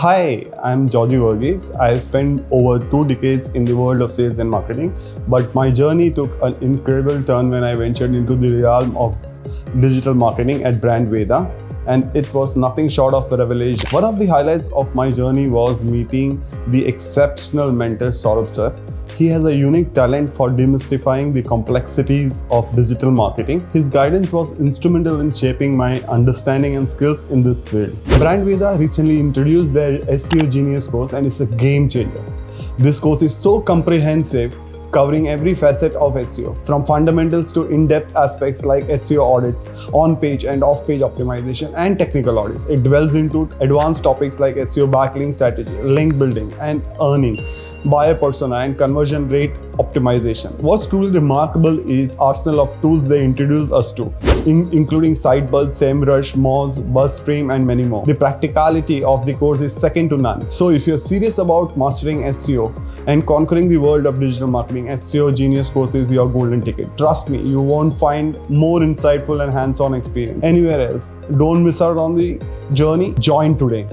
Hi, I'm Georgie Verghese. I've spent over 2 decades in the world of sales and marketing, but my journey took an incredible turn when I ventured into the realm of digital marketing at Brand Veda, and it was nothing short of a revelation. One of the highlights of my journey was meeting the exceptional mentor Saurabh sir. He has a unique talent for demystifying the complexities of digital marketing. His guidance was instrumental in shaping my understanding and skills in this field. Brand Veda recently introduced their SEO Genius course, and it's a game changer. This course is so comprehensive, covering every facet of SEO, from fundamentals to in-depth aspects like SEO audits, on-page and off-page optimization, and technical audits. It dwells into advanced topics like SEO backlink strategy, link building and earning, buyer persona, and conversion rate optimization. What's truly remarkable is arsenal of tools they introduce us to, including Sitebulb, SEMrush, Moz, BuzzStream, and many more. The practicality of the course is second to none. So if you're serious about mastering SEO and conquering the world of digital marketing, SEO Genius course is your golden ticket. Trust me, you won't find more insightful and hands-on experience anywhere else. Don't miss out on the journey. Join today.